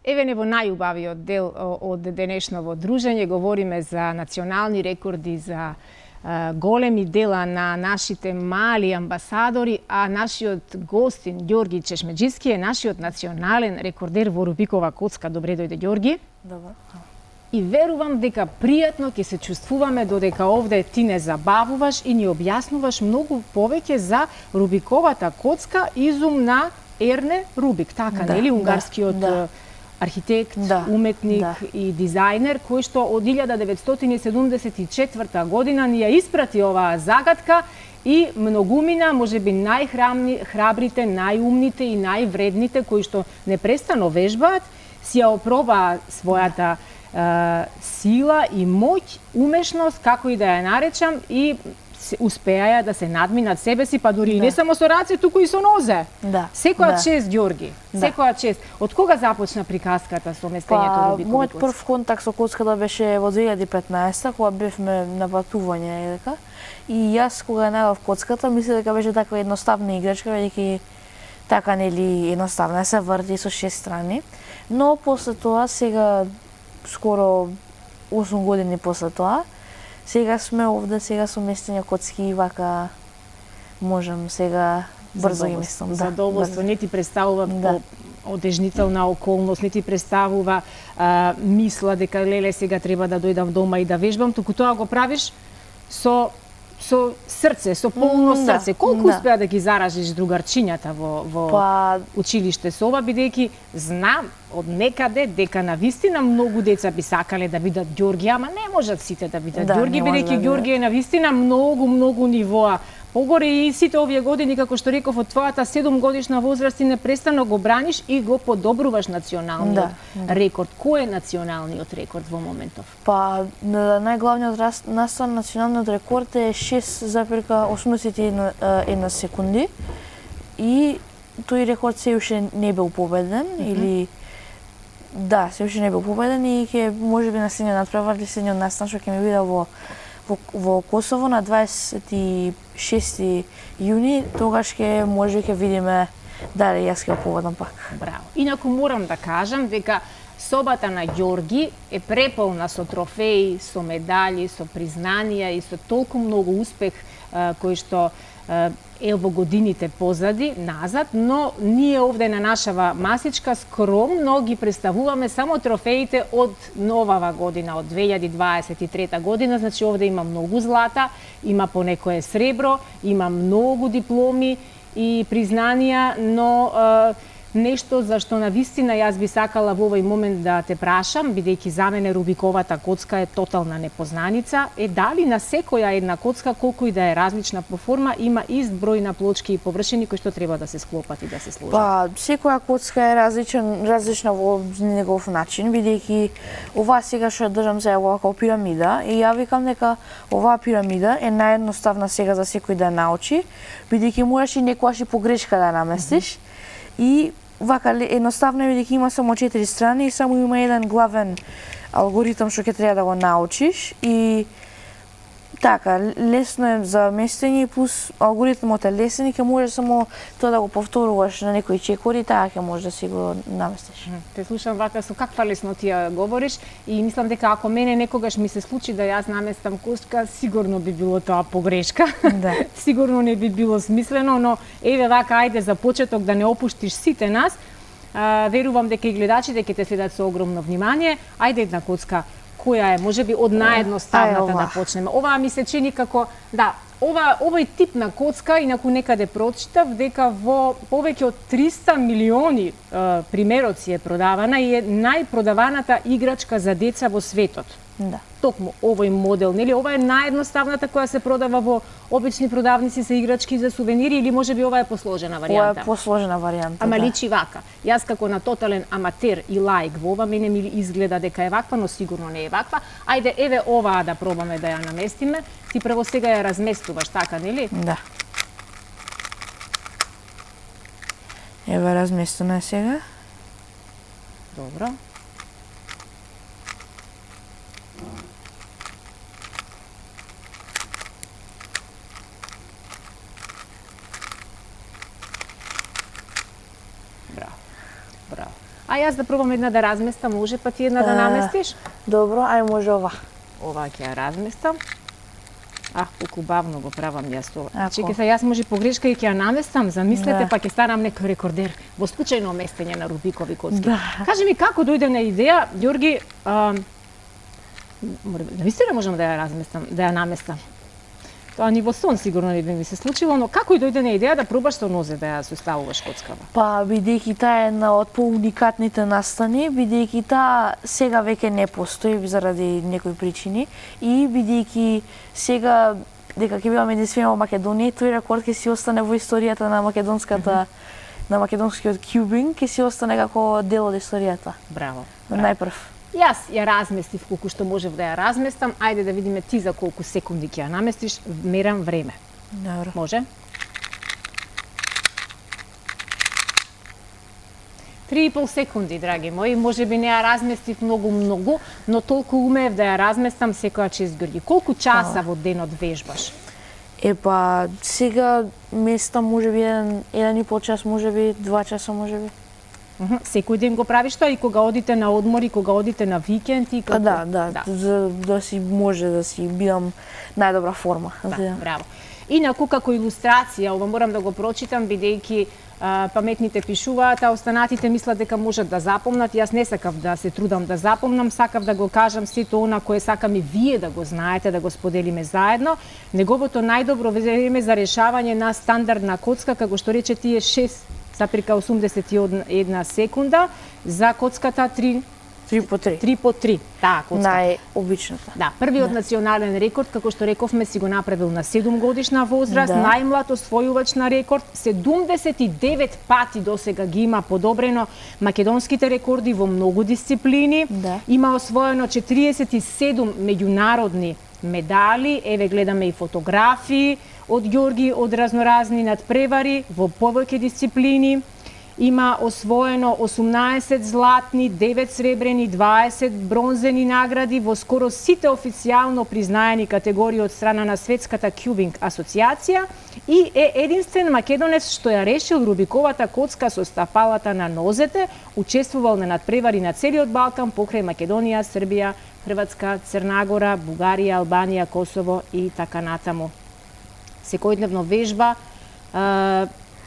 Еве не во најубавиот дел од денешново дружење говориме за национални рекорди, за големи дела на нашите мали амбасадори, а нашиот гостин Ѓорги Чешмеджиски е нашиот национален рекордер во Рубикова коцка. Добре дојде, Ѓорги. Добро. И верувам дека пријатно ќе се чувствуваме додека овде ти не забавуваш и ни објаснуваш многу повеќе за Рубиковата коцка, изум на Ерне Рубик, така нели, унгарскиот архитект, уметник и дизајнер, кој што од 1974 година ни ја испрати оваа загадка и многумина, можеби најхрабрите, најумните и највредните, кои што непрестано вежбаат, си ја опробаа својата сила и моќ, умешност, како и да ја наречам, и успеаја да се надминат себе си, па дури не само со раце, туку и со нозе. Секоја чест, Ѓорги. Секоја чест. Од кога започна приказката со местењето Рубикови коцки? Мојот прв контакт со коцката беше во 2015-та, кога бевме на патување, и јас кога најдов коцката, мислев дека беше таква едноставна играчка, веќе така нели едноставна, се врти со 6 страни. Но после тоа, сега скоро 8 години после тоа, сега сме овде, сега со местење коцки и вака можам сега брзо ги местам. Задоволство, не ти представува одежнителна околност, не ти представува мисла дека леле сега треба да дојдам дома и да вежбам, туку тоа го правиш со срце, со полно срце. Колку успеа да ги заражиш другарчињата во училиште со ова, бидејќи знам од некаде дека навистина многу деца би сакале да бидат Ѓорги, ама не можат сите да бидат Ѓорги, бидејќи Ѓорги е навистина многу нивоа погоре и сите овие години, како што реков, од твојата 7-годишна возраст и непрестано го браниш и го подобруваш националниот рекорд. Кој е националниот рекорд во моментов? Па, најглавниот настан националниот рекорд е 6,81 секунди и тој рекорд се уште не бил победен или се уште не бил победен и ќе можеби на следниот надпревар или следниот настан што ќе ми биде во Косово на 26 јуни, тогаш ќе видиме дали јас ќе победам пак. Браво. Инаку морам да кажам дека собата на Ѓорги е преполна со трофеи, со медали, со признанија и со толку многу успех кој што е во годините позади, назад, но ние овде на нашава масичка скромно ги представуваме само трофеите од новава година, од 2023 година, значи овде има многу злата, има понекое сребро, има многу дипломи и признанија, но нешто за што навистина јас би сакала во овој момент да те прашам, бидејќи за мене Рубиковата коцка е тотална непознаница, е дали на секоја една коцка, колку и да е различна по форма, има ист број на плочки и површини кои што треба да се склопат и да се сложат? Па, секоја коцка е различна во негов начин, бидејќи оваа сега што ја држам за како пирамида, и ја викам дека оваа пирамида е наједноставна сега за секој да научи, бидејќи можеш и некојаш и погрешка да наместиш, и вака едноставно е бидејќи има само 4 страни и само има еден главен алгоритам што ќе треба да го научиш и така, лесно е за местење плюс алгоритмот е лесен и ќе можеш само тоа да го повторуваш на некои чекори, таа ќе можеш да си го наместиш. Те слушам вака со каква леснотија говориш и мислам дека ако мене некогаш ми се случи да јас наместам коцка, сигурно би било тоа погрешка. Сигурно не би било смислено, но еве вака, ајде за почеток да не опуштиш сите нас. Верувам дека и гледачите ќе те следат со огромно внимание. Ајде една коцка, која е, можеби од наједноставната да почнеме. Оваа ми се чини како, овој тип на коцка, инаку некаде прочитав, дека во повеќе од 300 милиони примероци е продавана и е најпродаваната играчка за деца во светот. Токму овој модел, нели? Ова е наједноставната која се продава во обични продавници за играчки за сувенири или можеби ова е посложена варијанта? Ова е посложена варијанта, Ама личи вака. Јас како на тотален аматер и лаик во ова мене ми изгледа дека е ваква, но сигурно не е ваква. Ајде, еве оваа да пробаме да ја наместиме. Ти прво сега ја разместуваш, така, нели? Да. Еве разместена сега. Добро. А јас да пробам една да разместам, може па ти една да наместиш? Добро, ај може ова. Ова ќе ја разместам. Колку бавно го правам јас тоа. Ако. Чекај се, јас може погрешка и ќе ја наместам, замислете, Да. па ќе станам некој рекордер во случајно местење на Рубикови коцки. Да. Кажи ми како дојде на идеја, Ѓорги, навистина можам да ја разместам, да ја наместам. Тоа ни во сон сигурно не би ми се случило, но како и дојде на идеја да пробаш со нозе да ја составуваш коцкава? Па, бидејќи таа е една од поуникатните настани, бидејќи таа сега веќе не постои заради некои причини и бидејќи сега дека ќе бидеме единствени во Македонија, тој рекорд ќе си остане во историјата на македонската на македонскиот кјубинг, ќе си остане како дел од историјата. Браво. Најпрв. Јас ја разместив колку што можев да ја разместам. Ајде да видиме ти за колку секунди ќе ја наместиш. Мерам време. Добро. Може? 3,5 секунди, драги мои. Може би не ја разместив многу, но толку умеев да ја разместам секоја чест, Ѓорги. Колку часа во денот вежбаш? Епа, сега места може би еден и пол час, може би 2 часа, може би. Секој ден го правиш тоа и кога одите на одмори, кога одите на викенд и како? Да, за да си може да си бидам најдобра форма. Да, браво. Инаку како илустрација, ова морам да го прочитам бидејќи паметните пишуваат, а останатите мислат дека можат да запомнат. Јас не сакав да се трудам да запомнам, сакав да го кажам сето она кое сакам и вие да го знаете, да го споделиме заедно. Неговото најдобро време за решавање на стандардна коцка, како што рече ти, е 6,81 секунда, за коцката 3 по 3. 3 по 3. Таа коцка. Најобичната. Да, првиот национален рекорд, како што рековме, си го направил на 7 годишна возраст, најмлад освојувач на рекорд, 79 пати досега ги има подобрено македонските рекорди во многу дисциплини. Има освоено 47 меѓународни медали, еве гледаме и фотографии од Ѓорги од разноразни надпревари во повеќе дисциплини. Има освоено 18 златни, 9 сребрени, 20 бронзени награди во скоро сите официјално признаени категории од страна на Светската кјубинг асоциација и е единствен македонец што ја решил Рубиковата коцка со стапалата на нозете, учествувал на надпревари на целиот Балкан покрај Македонија, Србија, Хрватска, Црнагора, Бугарија, Албанија, Косово и така натаму. Секојдневно вежба,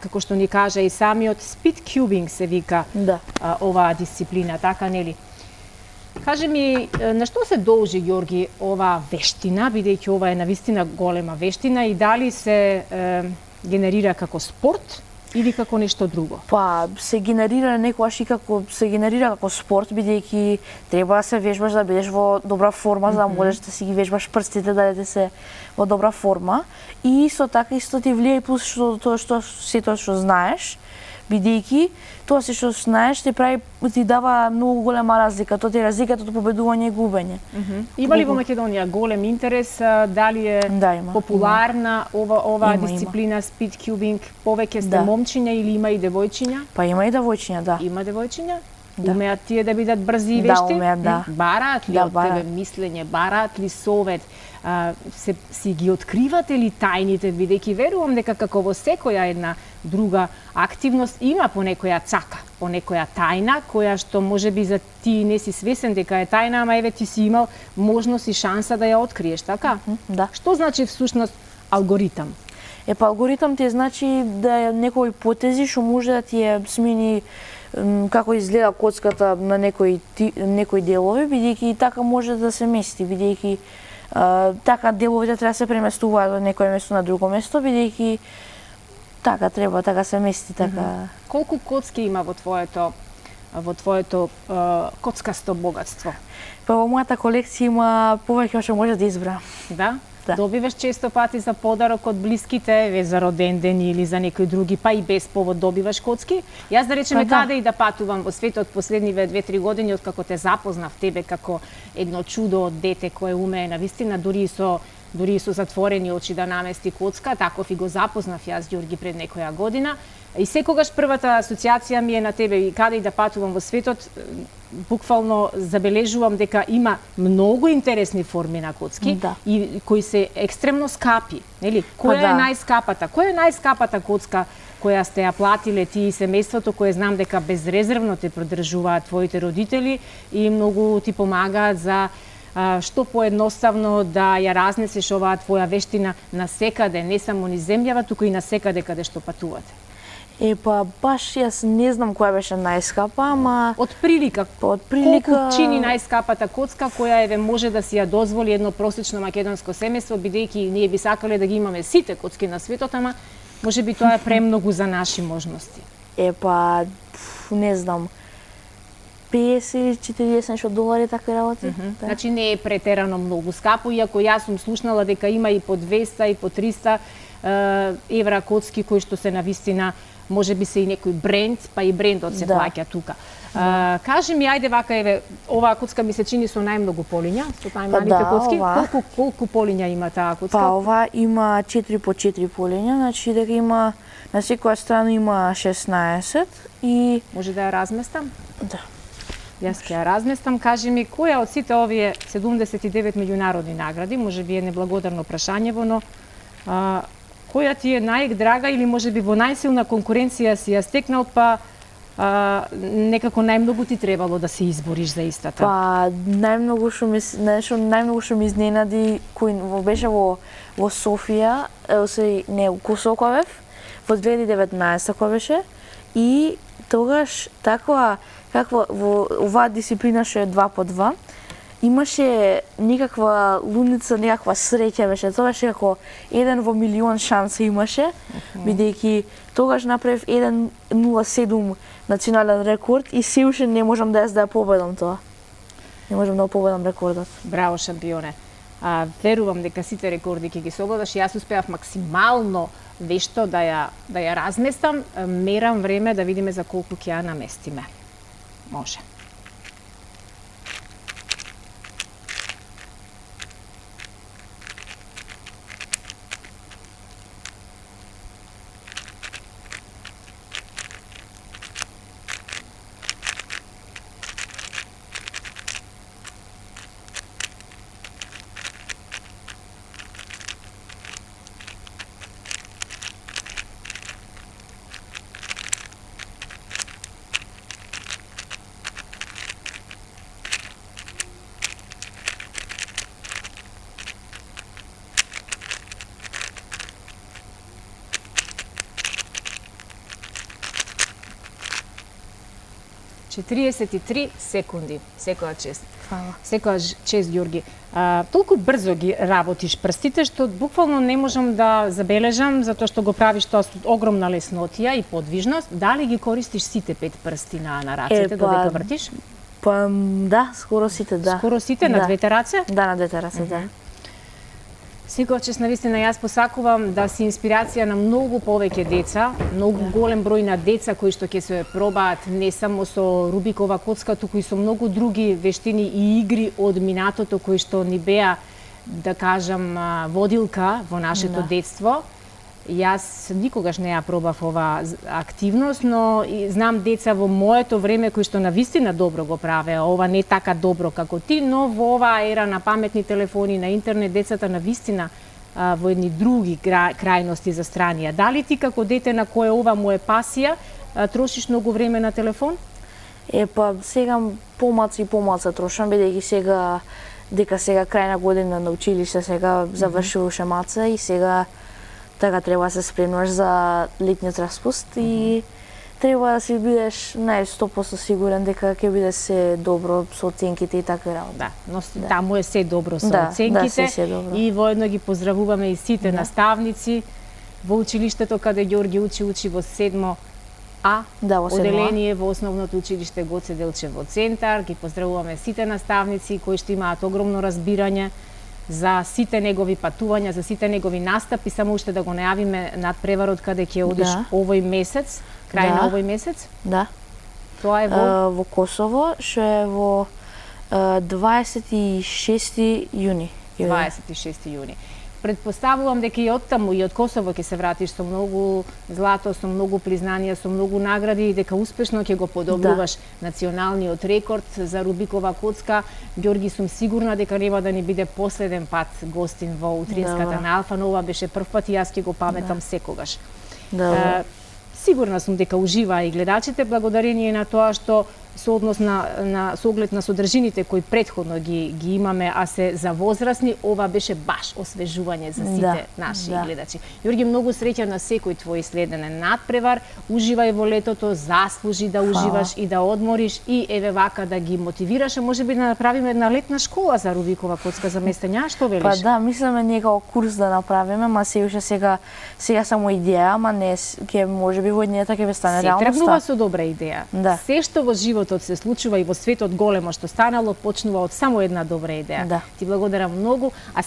како што ни кажа и самиот, спид кјубинг се вика оваа дисциплина, така нели? Кажи ми, на што се должи, Ѓорги, оваа вештина, бидејќи ова е навистина голема вештина, и дали се генерира како спорт или како нешто друго? Па, се генерира некогаш и како спорт, бидејќи треба да се вежбаш да бидеш во добра форма, за да можеш да си ги вежбаш прстите, да се во добра форма. И исто така исто ти влијае плюс тоа што знаеш, бидејќи тоа се што знаеш ти дава многу голема разлика, тоа ти е разликата од победување и губење. Има ли во Македонија голем интерес, дали е популарна оваа дисциплина спид кјубинг? Повеќе сте момчиња или има и девојчиња? Па има и девојчиња, да. Има девојчиња? Умеат тие да бидат брзи и вешти? Да, умеат, да. Бараат ли од тебе мислење, бараат ли совет? Си ги откривате ли тајните, бидејќи верувам дека како во секоја една друга активност има по некоја цака, по некоја тајна, која што може би за ти не си свесен дека е тајна, ама еве ти си имал можност и шанса да ја откриеш, така? Да. Што значи всушност алгоритам? Епа, алгоритам ти значи да е некои потези што може да ти ја смени како изгледа коцката на некои делови, бидејќи така може да се мести, бидејќи така деловите треба да се преместуваат од некое место на друго место, бидејќи така треба, така се мести, така. Колку коцки има во твоето коцкасто богатство? Па во мојата колекција има повеќе што може да избрам. Да? Добиваш често пати за подарок од блиските, за роден ден или за некои други, па и без повод добиваш коцки? Јас да речеме каде и да патувам во светот последниве 2-3 години откако те запознав тебе како едно чудо од дете кое умее навистина дури и со затворени очи да намести коцка, таков и го запознав јас Ѓорги пред некоја година. И секогаш првата асоциација ми е на тебе и каде и да патувам во светот, буквално забележувам дека има многу интересни форми на коцки и кои се екстремно скапи, нели? Која е најскапата? Која е најскапата коцка која сте ја платиле ти и семејството, кое знам дека безрезервно те поддржуваат твоите родители и многу ти помагаат за што поедноставно да ја разнесеш оваа твоја вештина на секаде, не само низ земјава, туку и на секаде каде што патувате? Баш јас не знам која беше најскапа, ама од прилика колку чини најскапата коцка која еве може да си ја дозволи едно просечно македонско семејство, бидејќи ние би сакале да ги имаме сите коцки на светот, ама можеби тоа е премногу за наши можности. Не знам. 50 или 40 нешто долари такви работи. Значи не е претерано многу скапо, иако јас сум слушнала дека има и по 200 и по 300 евра коцки кои што се навистина можеби се и некој бренд, па и брендот се плаќа тука. Кажи ми, ајде вака, еве, оваа коцка ми се чини со најмногу полиња, со најмалите коцки. Колку полиња има таа коцка? Ова има 4 по 4 полиња, значи дека има на секоја страна има 16 и може да ја разместам? Да. Јас ќе ја разместам. Кажи ми, која од сите овие 79 меѓународни награди, може би е неблагодарно прашањево, но која ти е најдрага или може би во најсилна конкуренција си ја стекнал, па некако најмногу ти требало да се избориш за истата? Најмногу што ми изненади кој беше во Софија, у Косоковев, во 2019 кој беше, и тогаш таква во оваа дисциплина што е 2 по 2, имаше никаква луница, никаква среќа беше. Тоа беше како 1 во милион шанса имаше, бидејќи тогаш направив 1:07 национален рекорд и се уште не можам да ја победам тоа. Не можам да победам рекордот. Браво, шампионе. Верувам дека сите рекорди ќе ги согледаш. Јас успеав максимално вешто да ја разместам. Мерам време да видиме за колку ќе ја наместиме. Може. Че 33 секунди. Секоја чест. Фала. Секоја чест, Ѓорги. Толку брзо ги работиш прстите, што буквално не можам да забележам, затоа што го правиш тоа со огромна леснотија и подвижност. Дали ги користиш сите 5 прсти на рацете додека вртиш? Да, скоро сите, да. Скоро сите на двете раце? Да, на двете раце, да. Секоја чест, навистина, јас посакувам да си инспирација на многу повеќе деца, многу голем број на деца кои што ќе се пробаат не само со Рубикова коцка, туку и со многу други вештини и игри од минатото кои што ни беа, да кажам, водилка во нашето детство. Јас никогаш не ја пробав оваа активност, но и знам деца во моето време кои што навистина добро го правеа. Ова не така добро како ти, но во оваа ера на паметни телефони, на интернет, децата навистина во едни други крајности за странија. Дали ти како дете на кое ова му е пасија, трошиш многу време на телефон? Сега помалку и помалку трошам, бидејќи сега крај на година на училиште, сега завршуваше маца и сега така треба да се спремнаш за летниот распуст и треба да си бидеш 100% сигурен дека ќе биде се добро со оценките и така работа. Да, но таму е се добро со оценките и воедно ги поздравуваме и сите наставници во училиштето каде Ѓорги учи во 7 А, оделение во основното училиште Гоце Делчев во Центар. Ги поздравуваме сите наставници кои што имаат огромно разбирање за сите негови патувања, за сите негови настапи, само уште да го најавиме надпреварот каде ќе одиш овој месец, крај на овој месец. Да. Тоа е во Косово, што е во 26 јуни. 26 јуни. Предпоставувам дека и оттаму и од Косово ќе се вратиш со многу злато, со многу признанија, со многу награди и дека успешно ќе го подобруваш националниот рекорд за Рубикова коцка. Ѓорги, сум сигурна дека нема да ни биде последен пат гостин во утринската на Алфа, но ова беше прв пат и јас ќе го паметам секогаш. Сигурна сум дека уживаа и гледачите благодарение на тоа што со однос со оглед на содржините кои претходно ги имаме, а се за возрастни, ова беше баш освежување за сите наши гледачи. Ѓорги, многу среќа на секој твој следен надпревар, уживај во летото, заслужи да уживаш и да одмориш и еве вака да ги мотивираш, а можеби да направиме една летна школа за Рубикова коцка за Местења, што велиш? Па да, мислиме некако курс да направиме, ма се уште сега само идеја, ама не ќе можеби во идејата ќе ве стане реалноста. Се тргнува со добра идеја. Да. Се што во животот се случува и во светот големо што станало почнува од само една добра идеја. Да. Ти благодарам многу, а